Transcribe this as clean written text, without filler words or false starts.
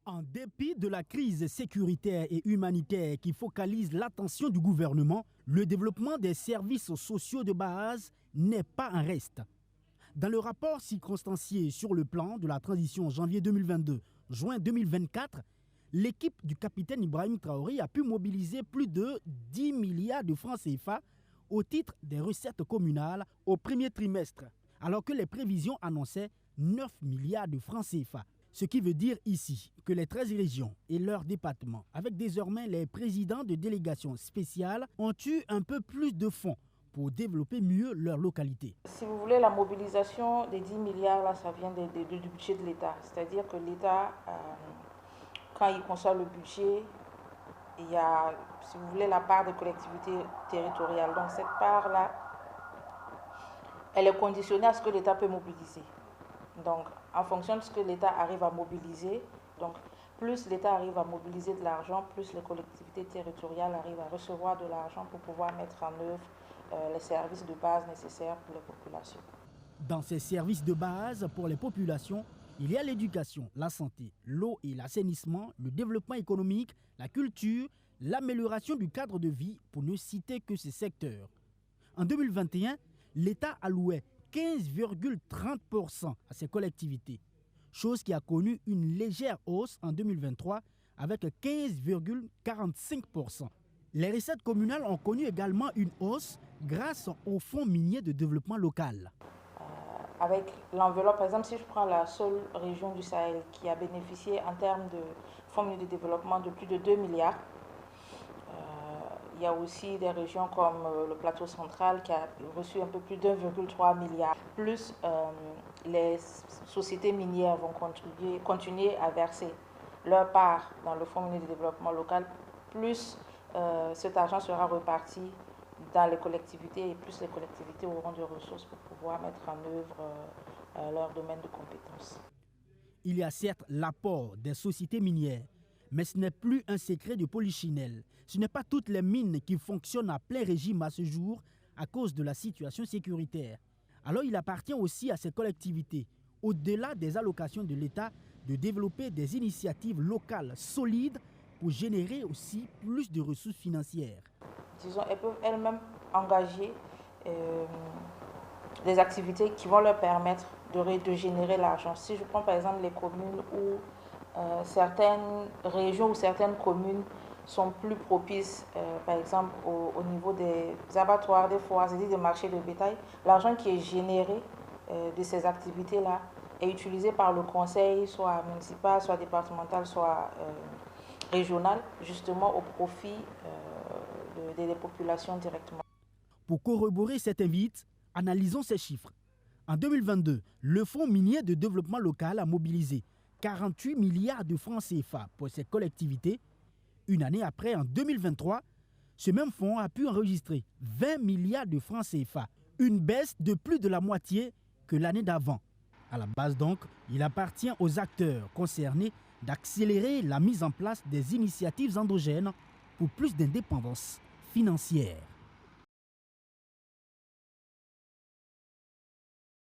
En dépit de la crise sécuritaire et humanitaire qui focalise l'attention du gouvernement, le développement des services sociaux de base n'est pas un reste. Dans le rapport circonstancié sur le plan de la transition janvier 2022-juin 2024, l'équipe du capitaine Ibrahim Traoré a pu mobiliser plus de 10 milliards de francs CFA au titre des recettes communales au premier trimestre, alors que les prévisions annonçaient 9 milliards de francs CFA. Ce qui veut dire ici que les 13 régions et leurs départements, avec désormais les présidents de délégations spéciales, ont eu un peu plus de fonds pour développer mieux leur localité. Si vous voulez, la mobilisation des 10 milliards, là, ça vient du budget de l'État. C'est-à-dire que l'État, quand il conçoit le budget, il y a, si vous voulez, la part des collectivités territoriales. Donc cette part-là, elle est conditionnée à ce que l'État peut mobiliser. Donc, en fonction de ce que l'État arrive à mobiliser, donc plus l'État arrive à mobiliser de l'argent, plus les collectivités territoriales arrivent à recevoir de l'argent pour pouvoir mettre en œuvre les services de base nécessaires pour les populations. Dans ces services de base pour les populations, il y a l'éducation, la santé, l'eau et l'assainissement, le développement économique, la culture, l'amélioration du cadre de vie, pour ne citer que ces secteurs. En 2021, l'État allouait 15,30% à ces collectivités, chose qui a connu une légère hausse en 2023 avec 15,45%. Les recettes communales ont connu également une hausse grâce au Fonds minier de développement local. Avec l'enveloppe, par exemple, si je prends la seule région du Sahel qui a bénéficié en termes de Fonds minier de développement de plus de 2 milliards, il y a aussi des régions comme le plateau central qui a reçu un peu plus d'1,3 milliard. Plus les sociétés minières vont continuer à verser leur part dans le Fonds minier de développement local. Plus cet argent sera reparti dans les collectivités et plus les collectivités auront de ressources pour pouvoir mettre en œuvre leur domaine de compétences. Il y a certes l'apport des sociétés minières, mais ce n'est plus un secret de polichinelle. Ce n'est pas toutes les mines qui fonctionnent à plein régime à ce jour à cause de la situation sécuritaire. Alors il appartient aussi à ces collectivités, au-delà des allocations de l'État, de développer des initiatives locales solides pour générer aussi plus de ressources financières. Disons, elles peuvent elles-mêmes engager des activités qui vont leur permettre de générer l'argent. Si je prends par exemple les communes où certaines régions ou certaines communes sont plus propices, par exemple au niveau des abattoirs, des foires, c'est-à-dire des marchés de bétail, l'argent qui est généré de ces activités-là est utilisé par le conseil, soit municipal, soit départemental, soit régional, justement au profit des populations directement. Pour corroborer cette invite, analysons ces chiffres. En 2022, le Fonds minier de développement local a mobilisé 48 milliards de francs CFA pour ces collectivités. Une année après, en 2023, ce même fonds a pu enregistrer 20 milliards de francs CFA, une baisse de plus de la moitié que l'année d'avant. À la base donc, il appartient aux acteurs concernés d'accélérer la mise en place des initiatives endogènes pour plus d'indépendance financière.